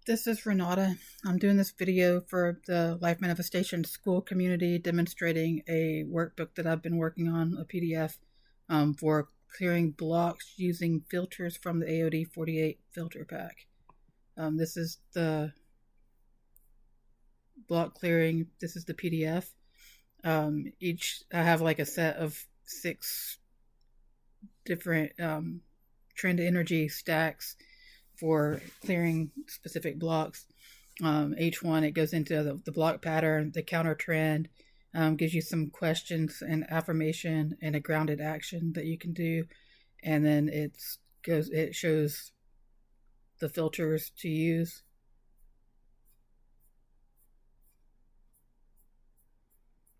This is Renata. I'm doing this video for the Life Manifestation Skool community, demonstrating a workbook that I've been working on, a PDF, for clearing blocks using filters from the AOD 48 filter pack. This is the block clearing. This is the PDF. I have like a set of 6 different trend energy stacks for clearing specific blocks. Each one, it goes into the block pattern, the counter trend, gives you some questions and affirmation and a grounded action that you can do, and then it shows the filters to use.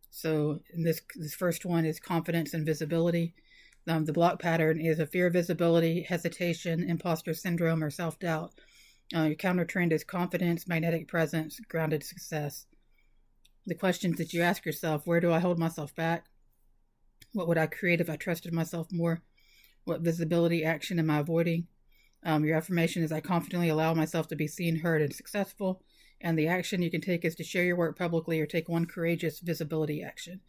So this first one is confidence and visibility. The block pattern is a fear of visibility, hesitation, imposter syndrome, or self-doubt. Your counter trend is confidence, magnetic presence, grounded success. The questions that you ask yourself: where do I hold myself back? What would I create if I trusted myself more? What visibility action am I avoiding? Your affirmation is: I confidently allow myself to be seen, heard, and successful. And the action you can take is to share your work publicly or take one courageous visibility action.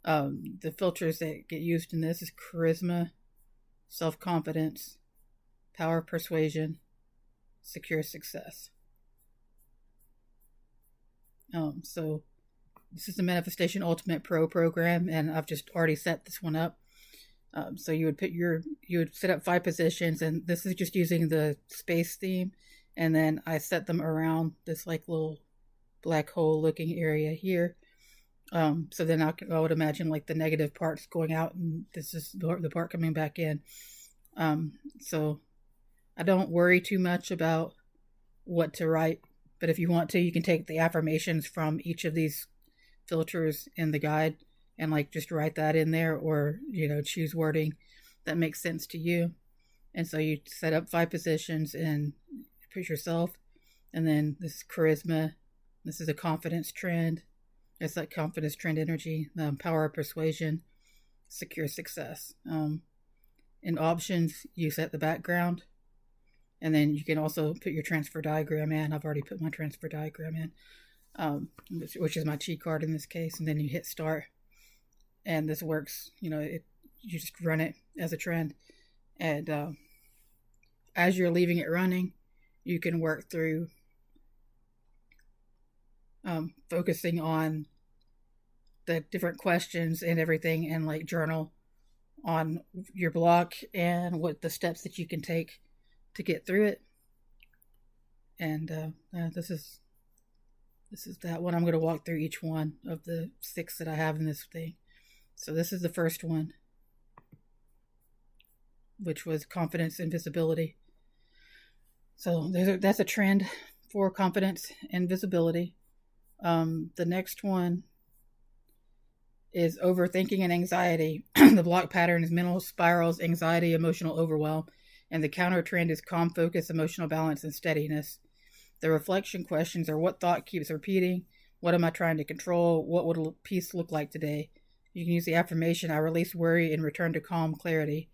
The filters that get used in this is charisma, self-confidence, power of persuasion, secure success. So this is the Manifestation Ultimate Pro program, and I've just already set this one up. So you would set up 5 positions, and this is just using the space theme, and then I set them around this like little black hole looking area here. So then I would imagine like the negative parts going out, and this is the part coming back in. So I don't worry too much about what to write, but if you want to, you can take the affirmations from each of these filters in the guide and like just write that in there, or choose wording that makes sense to you. And so you set up 5 positions and put yourself, and then this is charisma. This is a confidence trend. It's like confidence trend energy, power of persuasion, secure success. In options, you set the background, and then you can also put your transfer diagram in. I've already put my transfer diagram in, which is my cheat card in this case. And then you hit start, and this works. You just run it as a trend, and as you're leaving it running, you can work through focusing on the different questions and everything, and like journal on your block and what the steps that you can take to get through it. And this is that one. I'm going to walk through each one of the 6 that I have in this thing. So this is the first one, which was confidence and visibility. So that's a trend for confidence and visibility. The next one is overthinking and anxiety. The block pattern is mental spirals, anxiety, emotional overwhelm, and the counter trend is calm focus, emotional balance, and steadiness. The reflection questions are: what thought keeps repeating? What am I trying to control? What would peace look like today? You can use the affirmation: I release worry and return to calm clarity.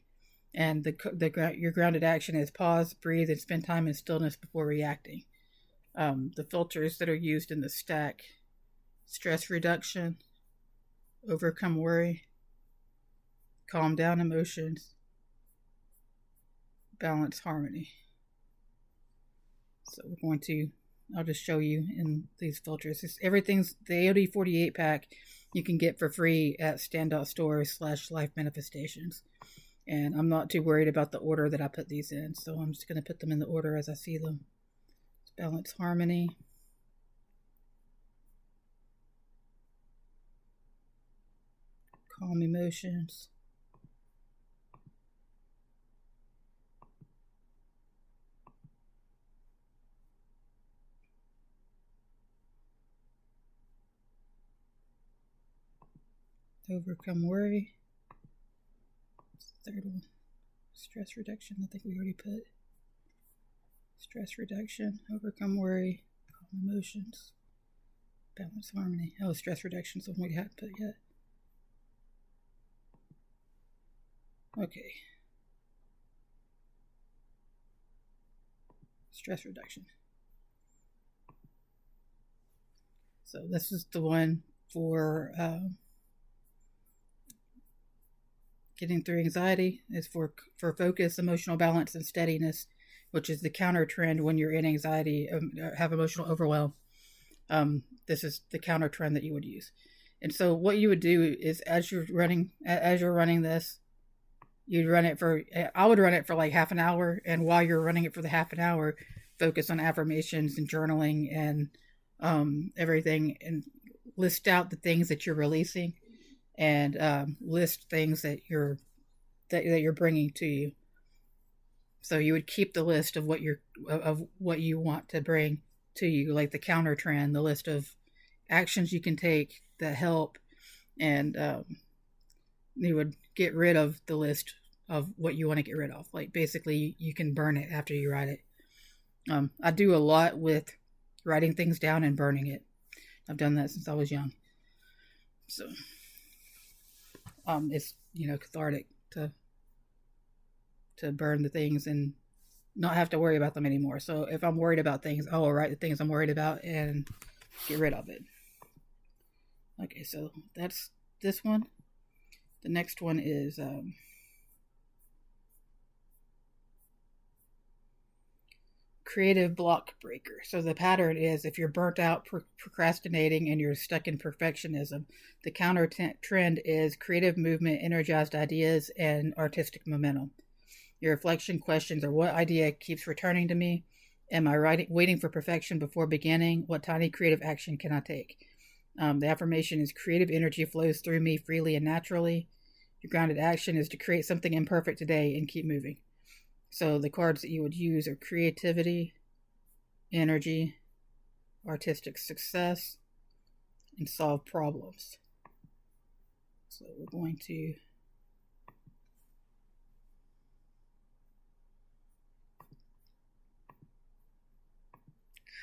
And your grounded action is: pause, breathe, and spend time in stillness before reacting. The filters that are used in the stack: stress reduction, overcome worry, calm down emotions, balance harmony. So I'll just show you in these filters. Everything's the AOD 48 pack you can get for free at stand.stores/life manifestations. And I'm not too worried about the order that I put these in, so I'm just going to put them in the order as I see them. Balance harmony, calm emotions, overcome worry. Third one, stress reduction. I think we already put stress reduction, overcome worry, calm emotions, balance harmony. Oh, stress reduction is the one we haven't put yet. Okay. Stress reduction. So this is the one for getting through anxiety. Is for focus, emotional balance, and steadiness, which is the counter trend when you're in anxiety, have emotional overwhelm. This is the counter trend that you would use. And so what you would do is as you're running this, you'd run it for, I would run it for like half an hour. And while you're running it for the half an hour, focus on affirmations and journaling and everything, and list out the things that you're releasing, and list things that you're bringing to you. So you would keep the list of what you want to bring to you, like the counter trend, the list of actions you can take that help, and you would get rid of the list of what you want to get rid of. Like basically, you can burn it after you write it. I do a lot with writing things down and burning it. I've done that since I was young. So it's cathartic to burn the things and not have to worry about them anymore. So if I'm worried about things, I will write the things I'm worried about and get rid of it. Okay, so that's this one. The next one is creative block breaker. So the pattern is, if you're burnt out procrastinating and you're stuck in perfectionism, the counter trend is creative movement, energized ideas, and artistic momentum. Your reflection questions are: what idea keeps returning to me? Am I waiting for perfection before beginning? What tiny creative action can I take? The affirmation is: creative energy flows through me freely and naturally. Your grounded action is to create something imperfect today and keep moving. So the cards that you would use are creativity, energy, artistic success, and solve problems. So we're going to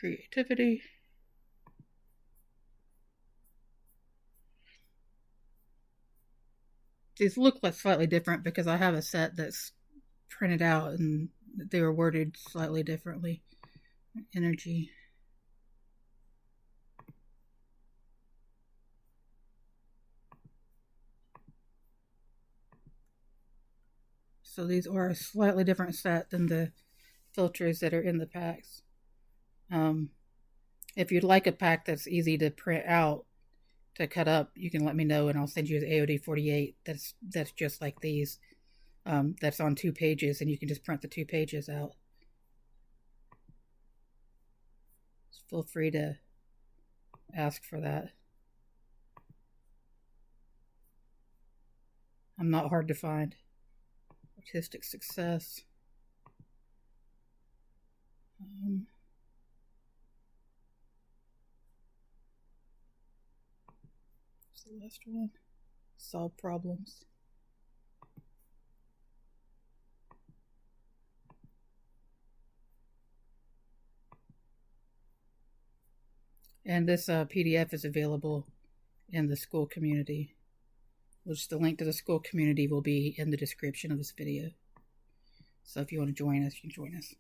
creativity. These look like slightly different because I have a set that's printed out and they were worded slightly differently. Energy. So these are a slightly different set than the filters that are in the packs. If you'd like a pack that's easy to print out, to cut up, you can let me know and I'll send you the AOD 48 that's just like these. That's on 2 pages, and you can just print the 2 pages out. Just feel free to ask for that. I'm not hard to find. Artistic success. What's the last one? Solve problems. And this PDF is available in the Skool community, which the link to the Skool community will be in the description of this video. So if you want to join us, you can join us.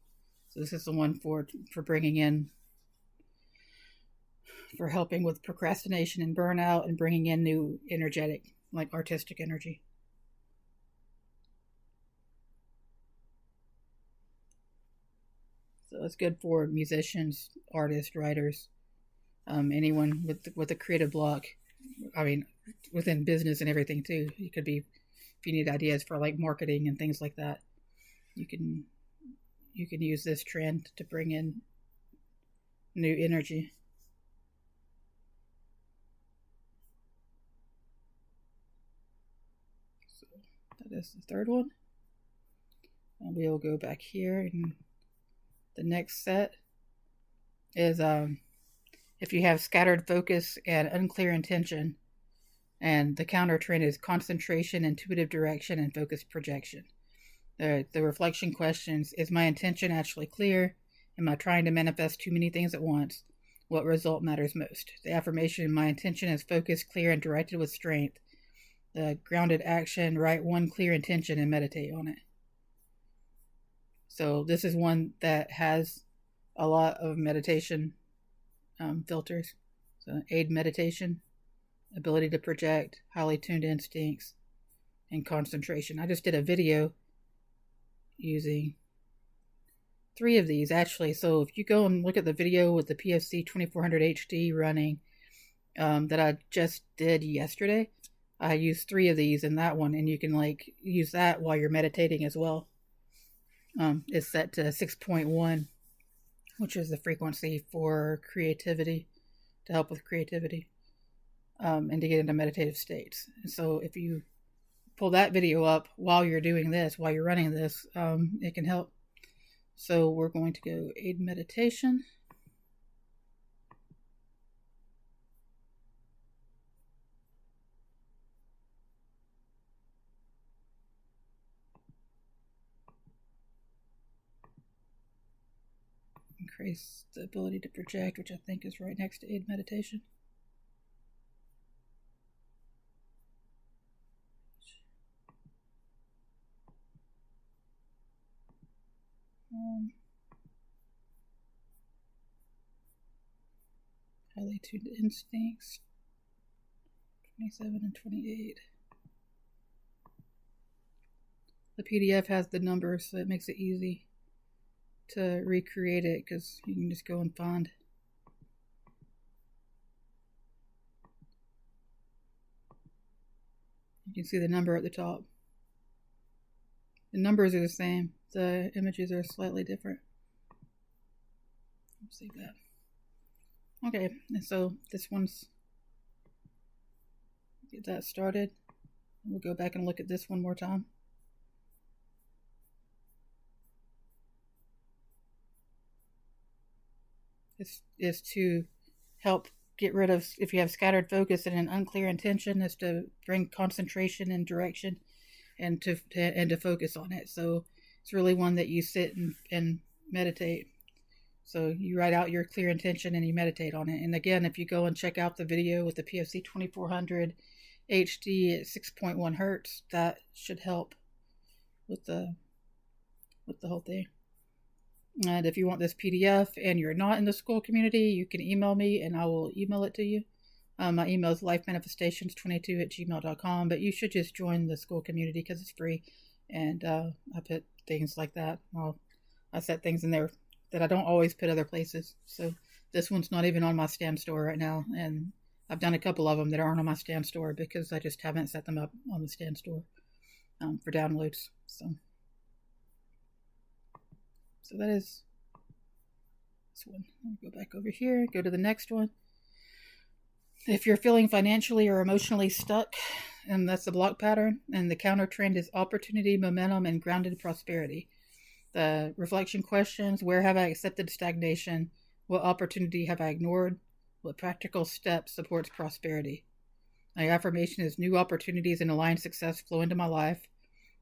So this is the one for bringing in, for helping with procrastination and burnout and bringing in new energetic, like artistic energy. So it's good for musicians, artists, writers, anyone with a creative block. I mean, within business and everything too. You could be, if you need ideas for like marketing and things like that, you can use this trend to bring in new energy. So that is the third one. And we'll go back here, and the next set is if you have scattered focus and unclear intention, and the counter trend is concentration, intuitive direction, and focused projection. The reflection questions: is my intention actually clear? Am I trying to manifest too many things at once? What result matters most? The affirmation: my intention is focused, clear, and directed with strength. The grounded action: write one clear intention and meditate on it. So this is one that has a lot of meditation filters. So aid meditation, ability to project, highly tuned instincts, and concentration. I just did a video using 3 of these actually. So if you go and look at the video with the PFC 2400 HD running that I just did yesterday, I used 3 of these in that one, and you can like use that while you're meditating as well. It's set to 6.1, which is the frequency for creativity, to help with creativity, and to get into meditative states. And so if you pull that video up while you're doing this, while you're running this, it can help. So we're going to go aid meditation. Increase the ability to project, which I think is right next to aid meditation. Highly tuned instincts, 27 and 28. The PDF has the numbers, so it makes it easy to recreate it because you can just go and find. You can see the number at the top. The numbers are the same, the images are slightly different. Let's see that. Okay, and so this one's, get that started. We'll go back and look at this one more time. This is to help get rid of, if you have scattered focus and an unclear intention, is to bring concentration and direction and to focus on it. So it's really one that you sit and meditate. So you write out your clear intention and you meditate on it. And again, if you go and check out the video with the PFC 2400 HD at 6.1 hertz, that should help with the whole thing. And if you want this PDF and you're not in the Skool community, you can email me and I will email it to you. My email is lifemanifestations22@gmail.com, but you should just join the Skool community because it's free. And I put things like that. I set things in there that I don't always put other places. So this one's not even on my Stan store right now. And I've done a couple of them that aren't on my Stan store because I just haven't set them up on the Stan store for downloads. So that is this one. I'll go back over here, go to the next one. If you're feeling financially or emotionally stuck, and that's the block pattern, and the counter trend is opportunity, momentum, and grounded prosperity. The reflection questions: where have I accepted stagnation? What opportunity have I ignored? What practical step supports prosperity? My affirmation is new opportunities and aligned success flow into my life.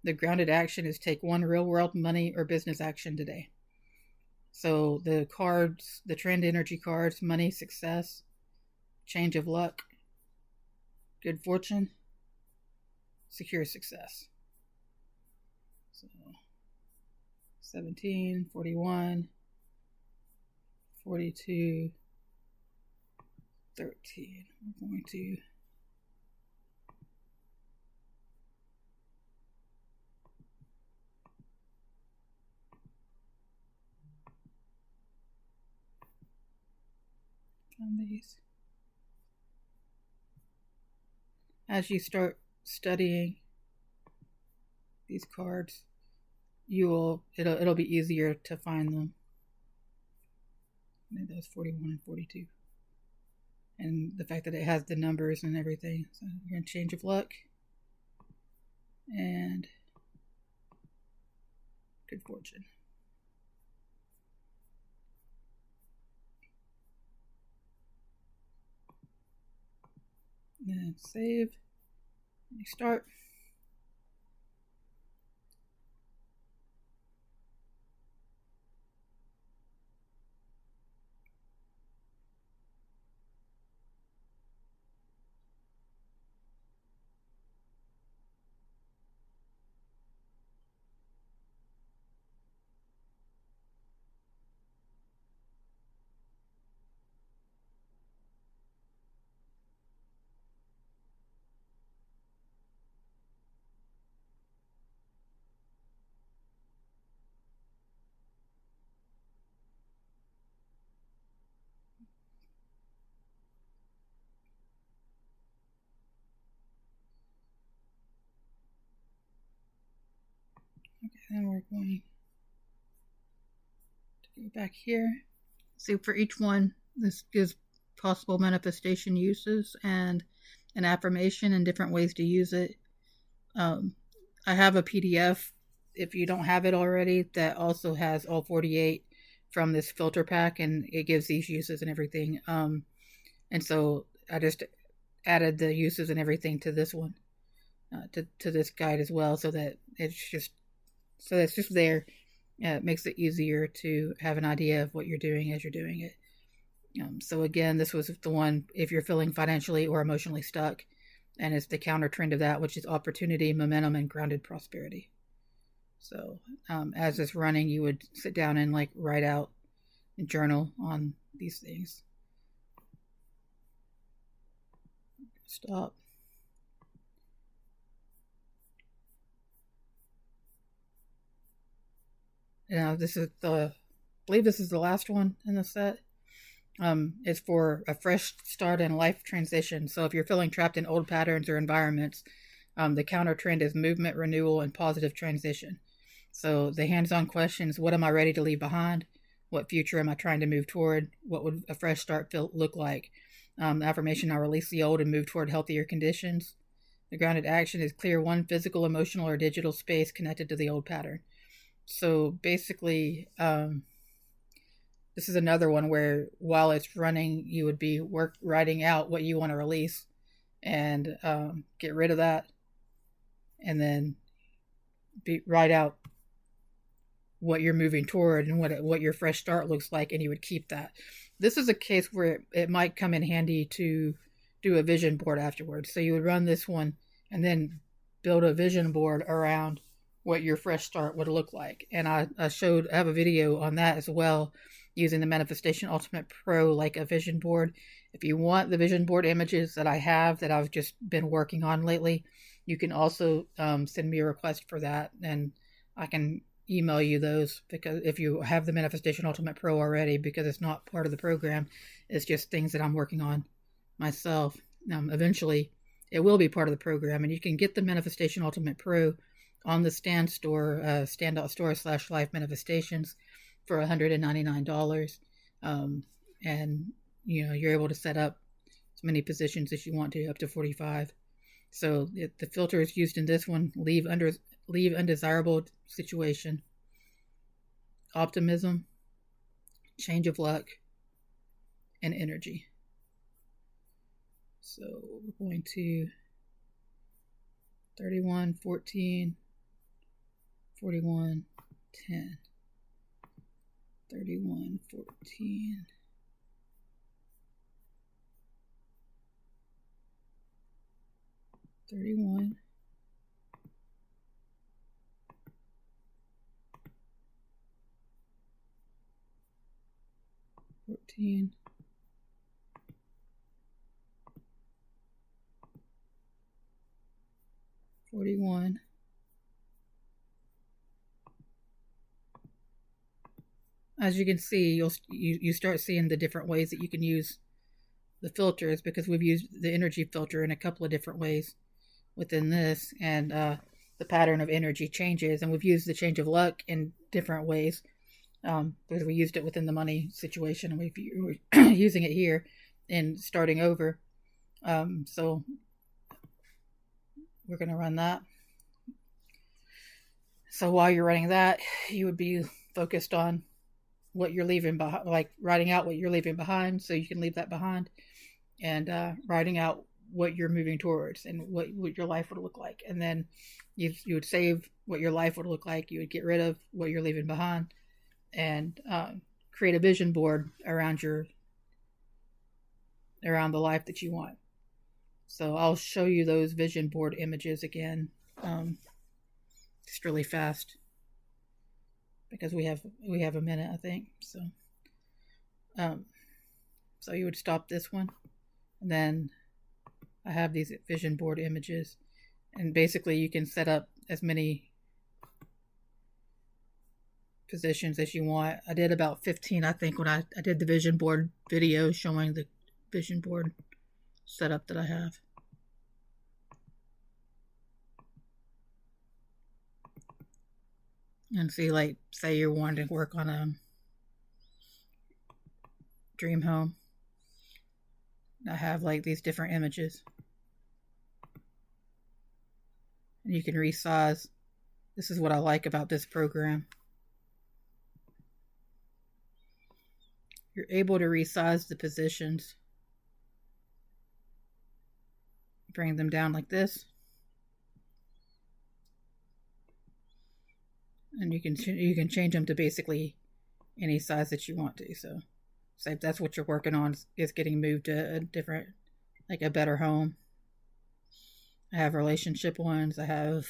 The grounded action is take one real world money or business action today. So the cards, the trend energy cards: money, success, change of luck, good fortune, secure success. So 17, 41, 42, 13. We're going to find these. As you start studying these cards, it'll be easier to find them. Maybe that was 41 and 42. And the fact that it has the numbers and everything. So you're going to change of luck and good fortune. And save. And you start. And we're going to go back here. So for each one, this gives possible manifestation uses and an affirmation and different ways to use it. I have a PDF, if you don't have it already, that also has all 48 from this filter pack, and it gives these uses and everything. And so I just added the uses and everything to this one, to this guide as well, so that it's just there. It makes it easier to have an idea of what you're doing as you're doing it. So again, this was the one if you're feeling financially or emotionally stuck, and it's the counter trend of that, which is opportunity, momentum, and grounded prosperity. So as it's running, you would sit down and like write out and journal on these things. Stop. Now this is I believe this is the last one in the set. It's for a fresh start and life transition. So if you're feeling trapped in old patterns or environments, the counter trend is movement, renewal, and positive transition. So the hands-on questions: what am I ready to leave behind? What future am I trying to move toward? What would a fresh start look like? The affirmation: I release the old and move toward healthier conditions. The grounded action is clear one physical, emotional, or digital space connected to the old pattern. So basically, this is another one where while it's running, you would be writing out what you want to release and get rid of that, and then write out what you're moving toward and what your fresh start looks like, and you would keep that. This is a case where it might come in handy to do a vision board afterwards. So you would run this one and then build a vision board around what your fresh start would look like. And I have a video on that as well, using the Manifestation Ultimate Pro like a vision board. If you want the vision board images that I have that I've just been working on lately, you can also send me a request for that, and I can email you those, because if you have the Manifestation Ultimate Pro already, because it's not part of the program, it's just things that I'm working on myself. Eventually it will be part of the program, and you can get the Manifestation Ultimate Pro on the Stand store, stand.store/life manifestations for $199. And you're able to set up as many positions as you want to, up to 45. So the filter is used in this one: leave undesirable situation, optimism, change of luck, and energy. So we're going to 31, 14, 41, 10, 31, 14, 31, 14, 41, as you can see, you start seeing the different ways that you can use the filters, because we've used the energy filter in a couple of different ways within this, and the pattern of energy changes, and we've used the change of luck in different ways, because we used it within the money situation, and we're using it here in starting over. So we're going to run that. So while you're running that, you would be focused on what you're leaving behind, like writing out what you're leaving behind, so you can leave that behind, and writing out what you're moving towards and what your life would look like. And then you would save what your life would look like. You would get rid of what you're leaving behind, and create a vision board around the life that you want. So I'll show you those vision board images again, just really fast, because we have a minute, I think. So you would stop this one, and then I have these vision board images, and basically you can set up as many positions as you want. I did about 15, I think, when I did the vision board video showing the vision board setup that I have. And see, like, say you're wanting to work on a dream home. I have like these different images. And you can resize. This is what I like about this program. You're able to resize the positions. Bring them down like this. And you can change them to basically any size that you want to. So if that's what you're working on, is getting moved to a different, like a better home. I have relationship ones. I have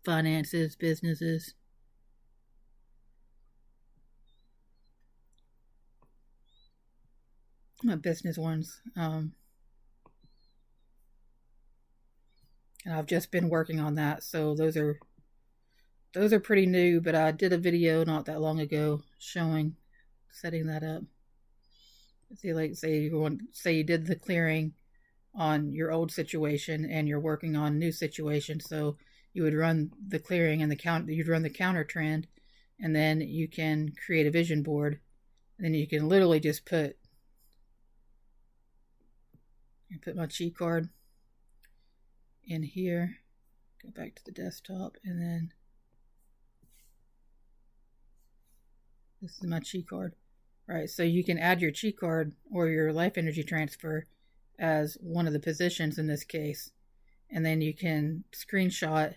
finances, businesses. My business ones. And I've just been working on that. So those are pretty new, but I did a video not that long ago showing setting that up. See, like, say you did the clearing on your old situation and you're working on new situation, so you would run the clearing and you'd run the counter trend, and then you can create a vision board, and then you can literally just put my cheat card in here, go back to the desktop, and then this is my cheat card. Right, so you can add your cheat card or your life energy transfer as one of the positions in this case, and then you can screenshot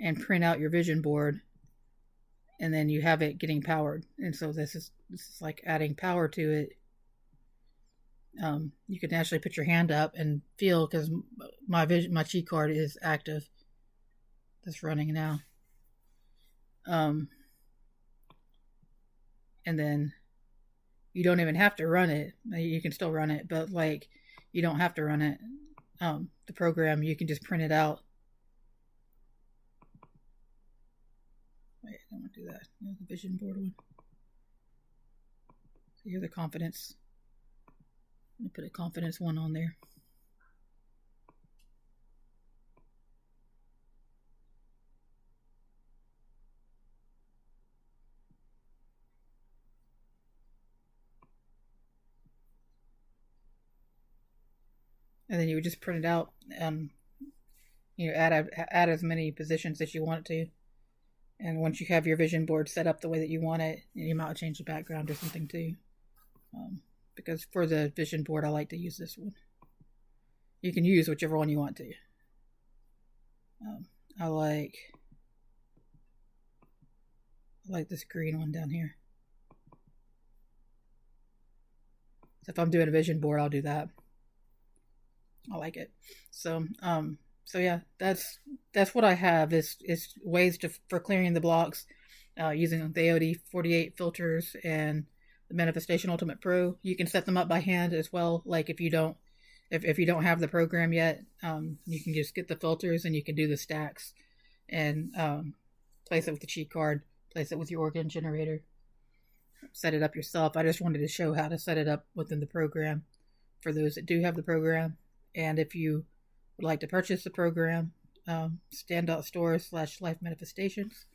and print out your vision board, and then you have it getting powered. And so this is like adding power to it. You can actually put your hand up and feel, because my cheat card is active. That's running now. And then you don't even have to run it. You can still run it, but like, you don't have to run it. The program, you can just print it out. Wait, I don't want to do that. The vision board one. So here's the confidence. I'm going to put a confidence one on there. And then you would just print it out, and add as many positions as you want to. And once you have your vision board set up the way that you want it, you might change the background or something too. Because for the vision board, I like to use this one. You can use whichever one you want to. I like this green one down here. So if I'm doing a vision board, I'll do that. I like it. So yeah, that's what I have is ways for clearing the blocks using the AOD 48 filters and the Manifestation Ultimate Pro. You can set them up by hand as well. Like if you don't have the program yet, you can just get the filters and you can do the stacks and place it with the cheat card, place it with your Orgone generator, set it up yourself. I just wanted to show how to set it up within the program for those that do have the program. And if you would like to purchase the program, stand.store/life manifestations.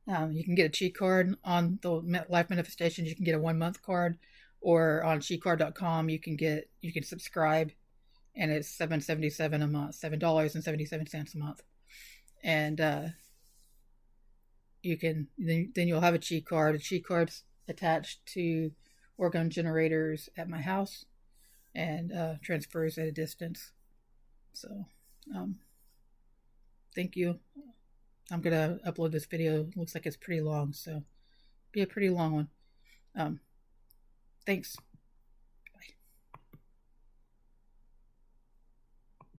You can get a cheat card on the life manifestations. You can get a 1 month card, or on cheatcard.com you can subscribe, and it's $7.77 a month, $7.77 a month, and you can then you'll have a cheat card. A cheat card's attached to Orgone generators at my house, and transfers at a distance. So thank you. I'm gonna upload this video. Looks like it's pretty long, so be a pretty long one. Thanks.